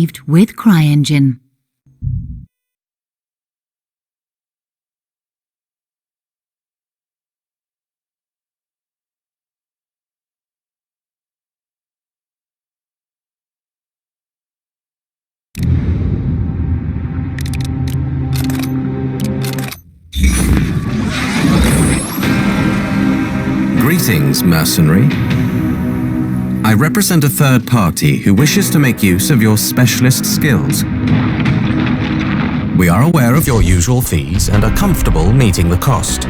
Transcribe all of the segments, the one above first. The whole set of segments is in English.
received with CryEngine. Greetings, mercenary. I represent a third party who wishes to make use of your specialist skills. We are aware of your usual fees and are comfortable meeting the cost.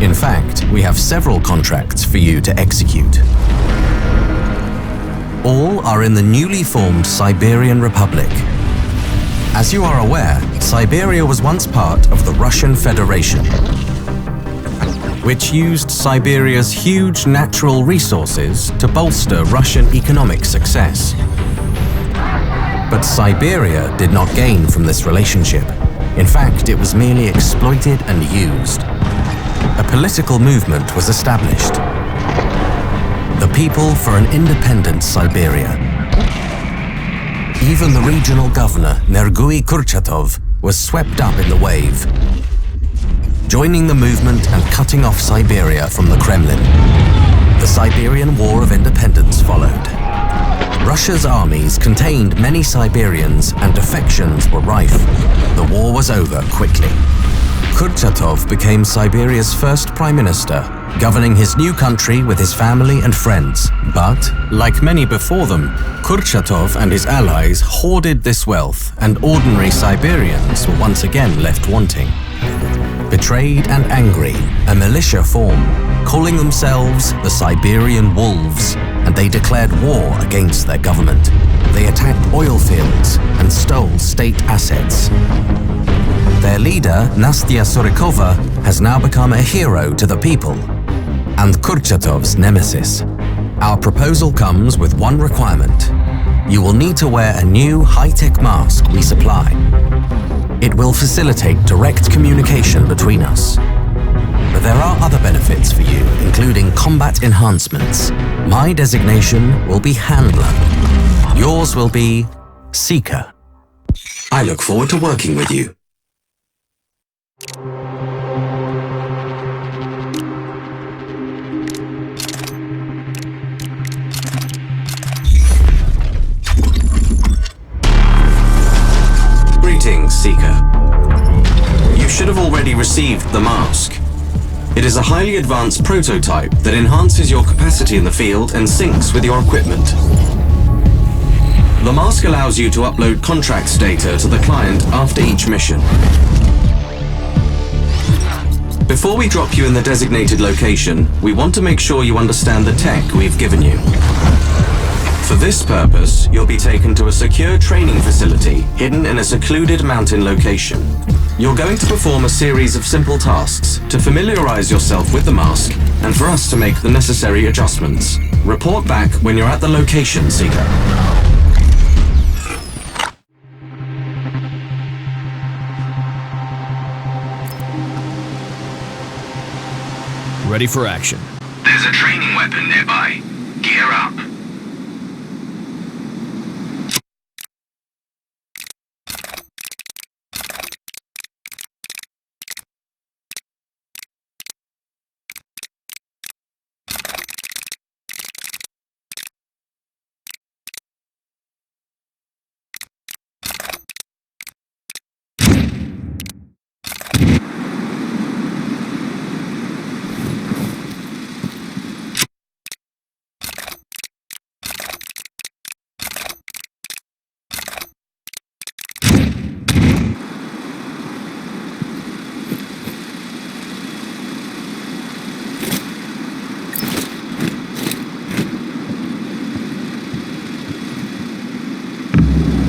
In fact, we have several contracts for you to execute. All are in the newly formed Siberian Republic. As you are aware, Siberia was once part of the Russian Federation, which used Siberia's huge natural resources to bolster Russian economic success. But Siberia did not gain from this relationship. In fact, it was merely exploited and used. A political movement was established. The People for an Independent Siberia. Even the regional governor, Nergui Kurchatov, was swept up in the wave, joining the movement and cutting off Siberia from the Kremlin. The Siberian War of Independence followed. Russia's armies contained many Siberians and defections were rife. The war was over quickly. Kurchatov became Siberia's first prime minister, governing his new country with his family and friends. But, like many before them, Kurchatov and his allies hoarded this wealth, and ordinary Siberians were once again left wanting. Betrayed and angry, a militia formed, calling themselves the Siberian Wolves, and they declared war against their government. They attacked oil fields and stole state assets. Their leader, Nastya Surikova, has now become a hero to the people, and Kurchatov's nemesis. Our proposal comes with one requirement. You will need to wear a new high-tech mask we supply. It will facilitate direct communication between us. But there are other benefits for you, including combat enhancements. My designation will be Handler. Yours will be Seeker. I look forward to working with you. Greetings, Seeker. You should have already received the mask. It is a highly advanced prototype that enhances your capacity in the field and syncs with your equipment. The mask allows you to upload contracts data to the client after each mission. Before we drop you in the designated location, we want to make sure you understand the tech we've given you. For this purpose, you'll be taken to a secure training facility hidden in a secluded mountain location. You're going to perform a series of simple tasks to familiarize yourself with the mask and for us to make the necessary adjustments. Report back when you're at the location, Seeker. Ready for action. There's a training weapon nearby. Gear up.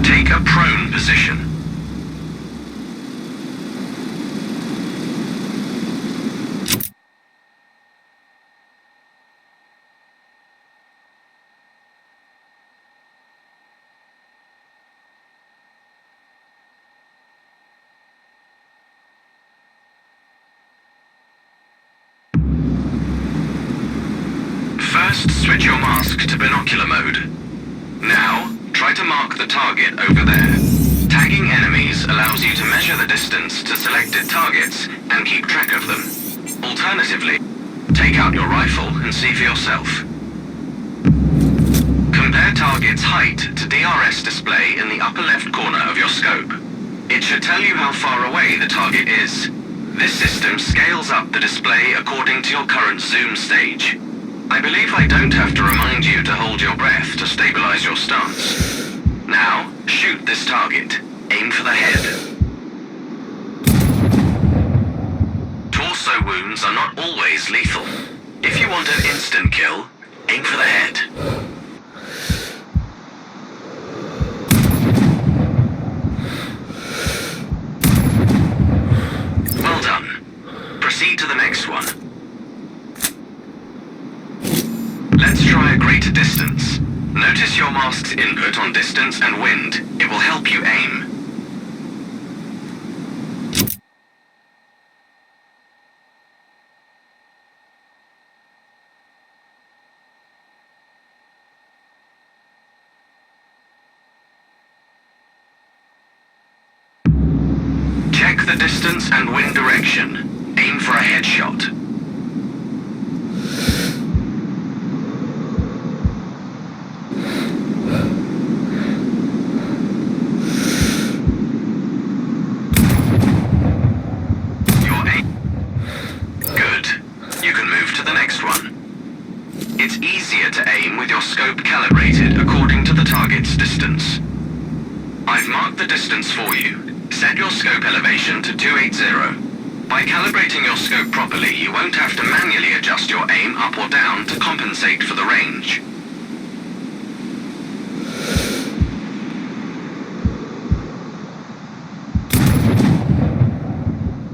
Take a prone position. First, switch your mask to binocular mode. Now, try to mark the target over there. Tagging enemies allows you to measure the distance to selected targets and keep track of them. Alternatively, take out your rifle and see for yourself. Compare target's height to DRS display in the upper left corner of your scope. It should tell you how far away the target is. This system scales up the display according to your current zoom stage. I believe I don't have to remind you to hold your breath to stabilize your stance. Now, shoot this target. Aim for the head. Torso wounds are not always lethal. If you want an instant kill, aim for the head. Well done. Proceed to the next one. Let's try a greater distance. Notice your mask's input on distance and wind. It will help you aim. Check the distance and wind direction. Aim for a headshot. It's easier to aim with your scope calibrated according to the target's distance. I've marked the distance for you. Set your scope elevation to 280. By calibrating your scope properly, you won't have to manually adjust your aim up or down to compensate for the range.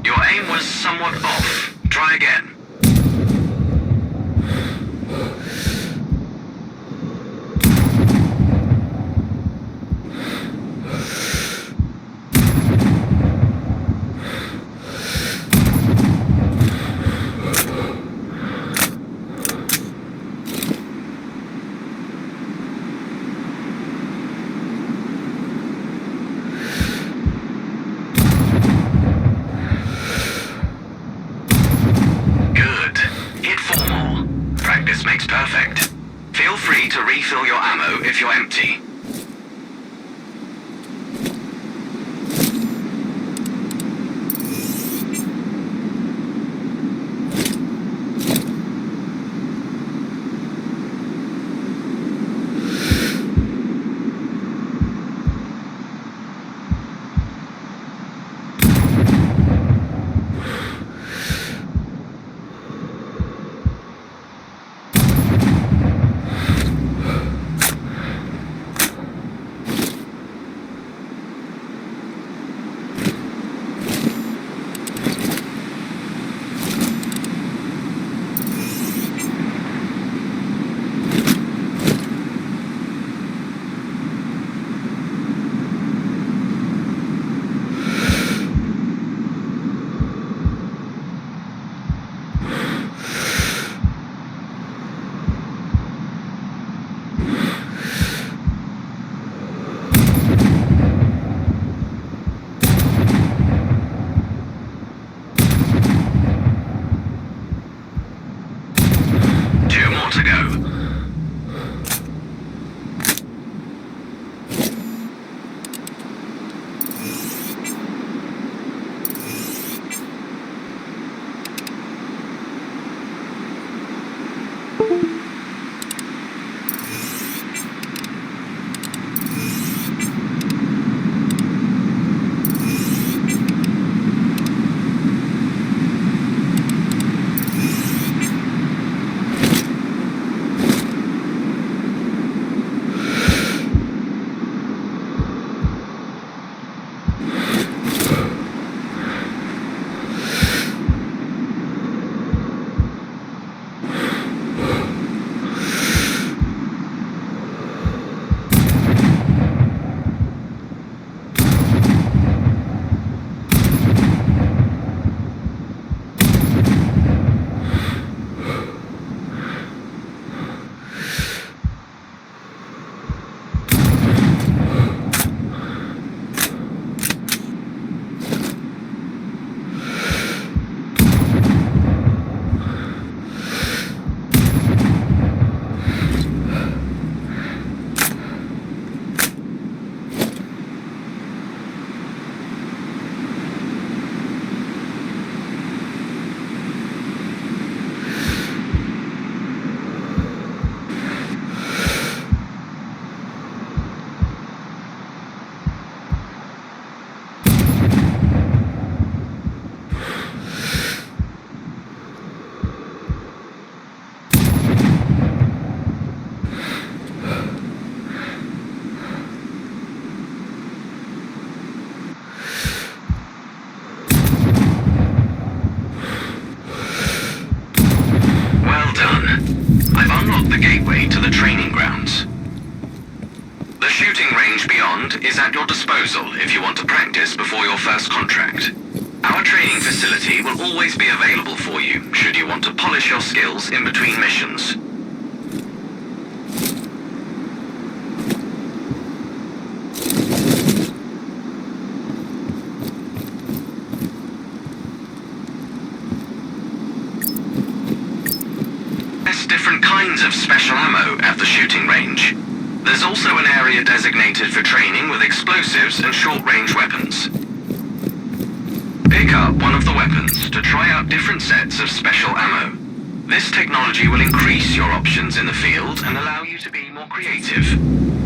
Your aim was somewhat off. Try again. Makes perfect. Feel free to refill your ammo if you're empty. done. I've unlocked the gateway to the training grounds. The shooting range beyond is at your disposal if you want to practice before your first contract. Our training facility will always be available for you should you want to polish your skills in between missions. There's different kinds of special ammo at the shooting range. There's also an area designated for training with explosives and short-range weapons. Pick up one of the weapons to try out different sets of special ammo. This technology will increase your options in the field and allow you to be more creative.